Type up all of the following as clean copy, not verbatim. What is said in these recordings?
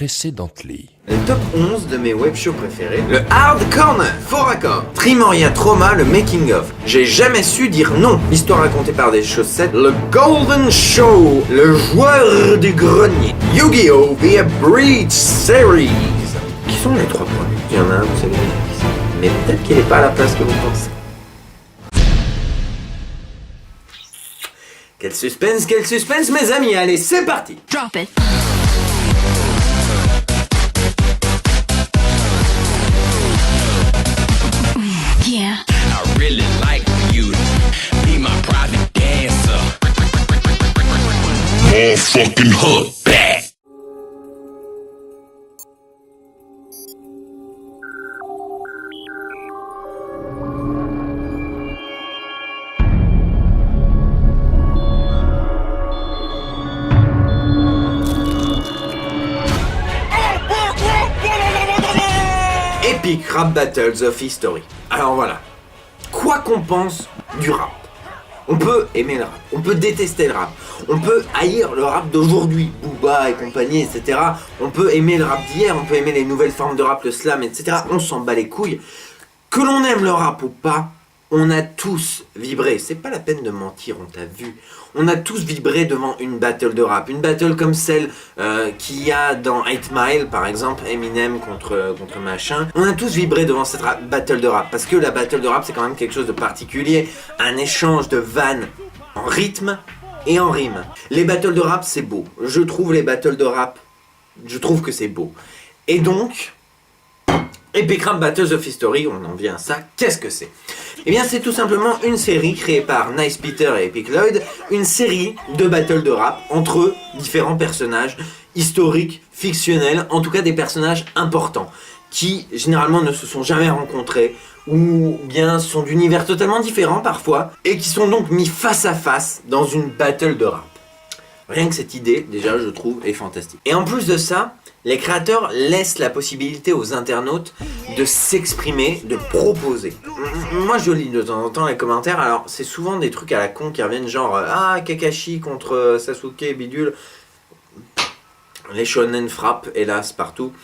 Precedently. Le top 11 de mes webshows préférés. Le Hard Corner, Faux Raccord. Trimoria Trauma, le making of. J'ai jamais su dire non. Histoire racontée par des chaussettes. Le Golden Show, le joueur du grenier. Yu-Gi-Oh! The Breach Series. Qui sont les 3 points? Il y en a un, vous savez, mais peut-être qu'il n'est pas à la place que vous pensez. Quel suspense, mes amis. Allez, c'est parti. Drop it. Yeah. I really like you to be my private dancer. More fucking hook back. Epic Rap Battles of History. Alors voilà, quoi qu'on pense du rap, on peut aimer le rap, on peut détester le rap, on peut haïr le rap d'aujourd'hui, Booba et compagnie, etc. On peut aimer le rap d'hier, on peut aimer les nouvelles formes de rap, le slam, etc. On s'en bat les couilles. Que l'on aime le rap ou pas, on a tous vibré. C'est pas la peine de mentir, on t'a vu. On a tous vibré devant une battle de rap. Une battle comme celle qu'il y a dans 8 Mile, par exemple, Eminem contre machin. On a tous vibré devant cette battle de rap. Parce que la battle de rap, c'est quand même quelque chose de particulier. Un échange de vannes en rythme et en rime. Les battles de rap, c'est beau. Je trouve les battles de rap, je trouve que c'est beau. Et donc, Epic Rap Battles of History, on en vient à ça, qu'est-ce que c'est? Eh bien c'est tout simplement une série créée par Nice Peter et Epic Lloyd, une série de battles de rap entre différents personnages historiques, fictionnels, en tout cas des personnages importants, qui généralement ne se sont jamais rencontrés, ou bien sont d'univers totalement différents parfois, et qui sont donc mis face à face dans une battle de rap. Rien que cette idée, déjà, je trouve, est fantastique. Et en plus de ça, les créateurs laissent la possibilité aux internautes de s'exprimer, de proposer. Moi, je lis de temps en temps les commentaires, alors c'est souvent des trucs à la con qui reviennent genre « Ah, Kakashi contre Sasuke, bidule ». Les shonen frappent, hélas, partout.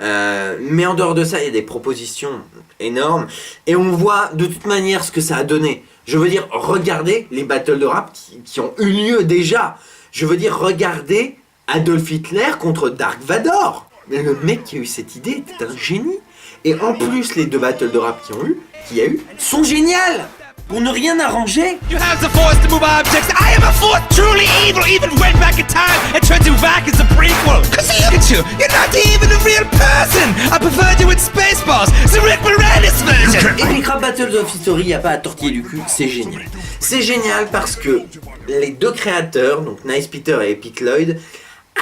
Mais en dehors de ça, il y a des propositions énormes. Et on voit de toute manière ce que ça a donné. Je veux dire, regardez les battles de rap qui ont eu lieu déjà. Je veux dire, regardez Adolf Hitler contre Dark Vador. Mais le mec qui a eu cette idée était un génie. Et en plus, les 2 battles de rap qu'il y a eu, sont géniales. Pour ne rien arranger. You have the force to move objects. I am a force truly evil. Even went back in time and tried to back as a prequel. Cause look at you, you're not even a real person. I preferred you with Spaceballs, the Rick Moranis version. Epic Rap Battles of History, y a pas à tortiller du cul, c'est génial. C'est génial parce que les 2 créateurs, donc Nice Peter et Epic Lloyd,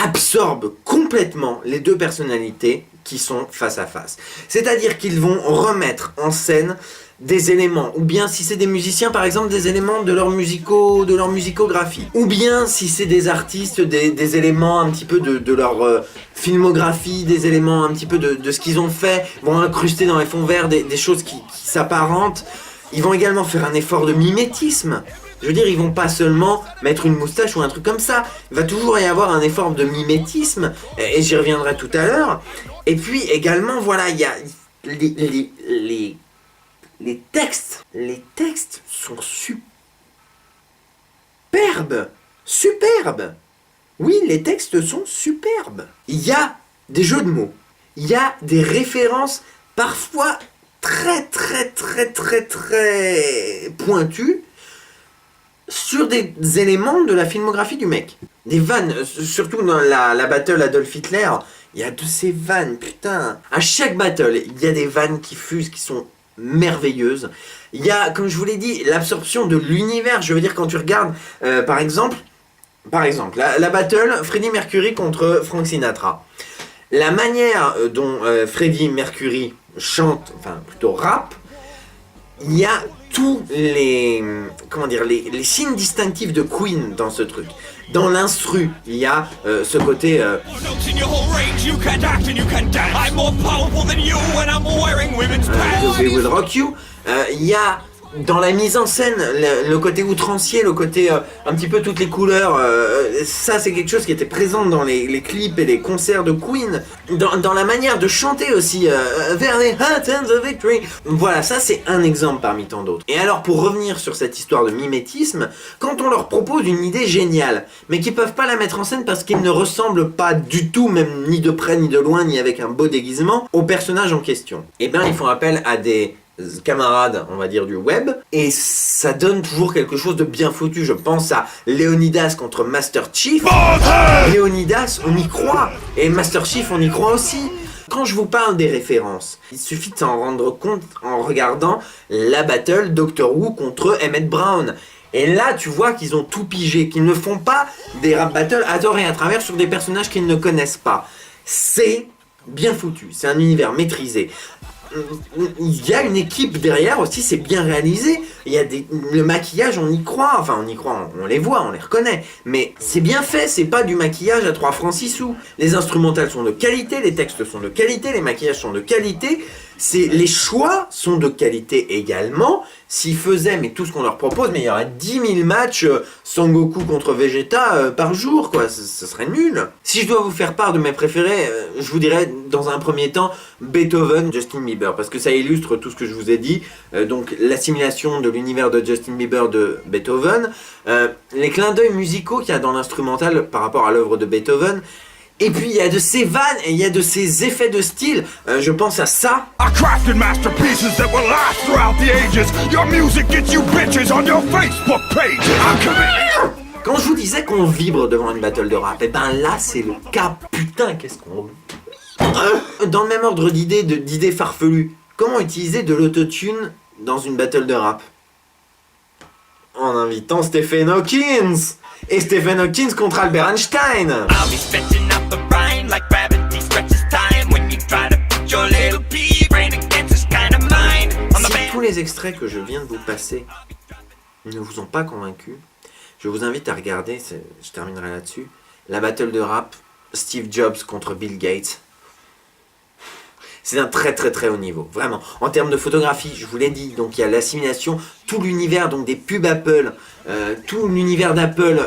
absorbent complètement les 2 personnalités qui sont face à face. C'est-à-dire qu'ils vont remettre en scène des éléments, ou bien si c'est des musiciens par exemple, des éléments de leur musicographie, ou bien si c'est des artistes, des éléments un petit peu de leur filmographie, des éléments un petit peu de ce qu'ils ont fait, vont incruster dans les fonds verts des choses qui s'apparentent. Ils vont également faire un effort de mimétisme. Je veux dire, ils vont pas seulement mettre une moustache ou un truc comme ça. Il va toujours y avoir un effort de mimétisme, et j'y reviendrai tout à l'heure. Et puis également, voilà, il y a les textes. Les textes sont superbes. Oui, les textes sont superbes. Il y a des jeux de mots. Il y a des références parfois très pointues sur des éléments de la filmographie du mec. Des vannes, surtout dans la battle Adolf Hitler, il y a de ces vannes, putain. À chaque battle, il y a des vannes qui fusent, qui sont merveilleuses. Il y a, comme je vous l'ai dit, l'absorption de l'univers. Je veux dire, quand tu regardes, par exemple, la battle Freddie Mercury contre Frank Sinatra. La manière dont Freddie Mercury chante, enfin plutôt rap, il y a tous les signes distinctifs de Queen dans ce truc. Dans l'instru, il y a ce côté We Will Rock You. Il y a dans la mise en scène, le côté outrancier, le côté un petit peu toutes les couleurs, ça c'est quelque chose qui était présent dans les clips et les concerts de Queen, dans la manière de chanter aussi, vers les hot hands of victory. Voilà, ça c'est un exemple parmi tant d'autres. Et alors pour revenir sur cette histoire de mimétisme, quand on leur propose une idée géniale, mais qu'ils peuvent pas la mettre en scène parce qu'ils ne ressemblent pas du tout, même ni de près ni de loin, ni avec un beau déguisement, au personnage en question, et bien ils font appel à des camarades, on va dire, du web, et ça donne toujours quelque chose de bien foutu. Je pense à Léonidas contre Master Chief. Léonidas, on y croit, et Master Chief, on y croit aussi. Quand je vous parle des références, il suffit de s'en rendre compte en regardant la battle Doctor Who contre Emmett Brown. Et là, tu vois qu'ils ont tout pigé, qu'ils ne font pas des rap battles à tort et à travers sur des personnages qu'ils ne connaissent pas. C'est bien foutu, c'est un univers maîtrisé. Il y a une équipe derrière aussi, c'est bien réalisé. Il y a le maquillage, on y croit, enfin on y croit, on les voit, on les reconnaît. Mais c'est bien fait, c'est pas du maquillage à 3 francs 6 sous. Les instrumentales sont de qualité, les textes sont de qualité, les maquillages sont de qualité. Les choix sont de qualité également. S'ils faisaient mais tout ce qu'on leur propose, mais il y aurait 10 000 matchs Sangoku contre Vegeta par jour, quoi. Ce serait nul. Si je dois vous faire part de mes préférés, je vous dirais dans un premier temps Beethoven, Justin Bieber, parce que ça illustre tout ce que je vous ai dit. Donc l'assimilation de l'univers de Justin Bieber de Beethoven, les clins d'œil musicaux qu'il y a dans l'instrumental par rapport à l'œuvre de Beethoven. Et puis il y a de ces vannes et il y a de ces effets de style. Je pense à ça. I crafted masterpieces that will last throughout the ages. Your music gets you bitches on your Facebook page. Quand je vous disais qu'on vibre devant une battle de rap, et ben là c'est le cas. Putain, qu'est-ce qu'on... Dans le même ordre d'idées farfelues, comment utiliser de l'autotune dans une battle de rap? En invitant Stephen Hawkins. Et Stephen Hawkins contre Albert Einstein. Si tous les extraits que je viens de vous passer ne vous ont pas convaincu, je vous invite à regarder, je terminerai là-dessus, la battle de rap Steve Jobs contre Bill Gates. C'est un très très très haut niveau, vraiment. En termes de photographie, je vous l'ai dit, donc il y a l'assimilation, tout l'univers donc des pubs Apple, tout l'univers d'Apple,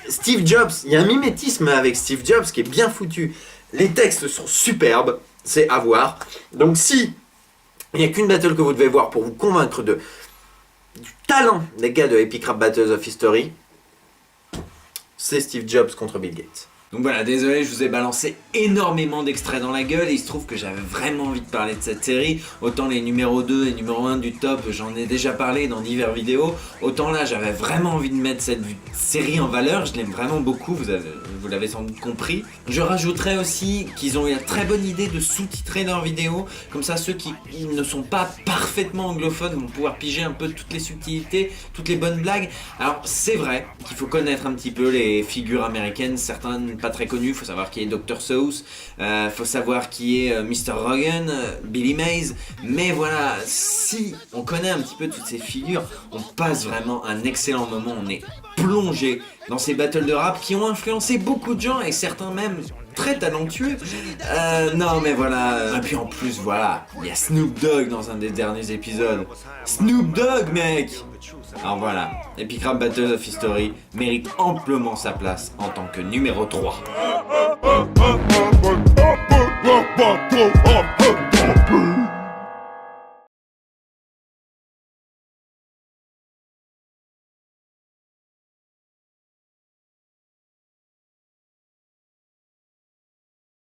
Steve Jobs, il y a un mimétisme avec Steve Jobs qui est bien foutu. Les textes sont superbes, c'est à voir. Donc si il n'y a qu'une battle que vous devez voir pour vous convaincre du talent des gars de Epic Rap Battles of History, c'est Steve Jobs contre Bill Gates. Donc voilà, désolé, je vous ai balancé énormément d'extraits dans la gueule. Il se trouve que j'avais vraiment envie de parler de cette série. Autant les numéros 2 et numéro 1 du top, j'en ai déjà parlé dans divers vidéos. Autant là, j'avais vraiment envie de mettre cette série en valeur. Je l'aime vraiment beaucoup, vous l'avez sans doute compris. Je rajouterais aussi qu'ils ont eu la très bonne idée de sous-titrer leurs vidéos. Comme ça, ceux qui ne sont pas parfaitement anglophones vont pouvoir piger un peu toutes les subtilités, toutes les bonnes blagues. Alors, c'est vrai qu'il faut connaître un petit peu les figures américaines, certaines pas très connu, faut savoir qui est Dr. Seuss, faut savoir qui est Mr. Rogan, Billy Mays, mais voilà, si on connaît un petit peu toutes ces figures, on passe vraiment un excellent moment, on est plongé dans ces battles de rap qui ont influencé beaucoup de gens et certains même très talentueux. Non mais voilà, et puis en plus voilà, il y a Snoop Dogg dans un des derniers épisodes. Snoop Dogg mec. Alors voilà, Epic Rap Battles of History mérite amplement sa place en tant que numéro 3.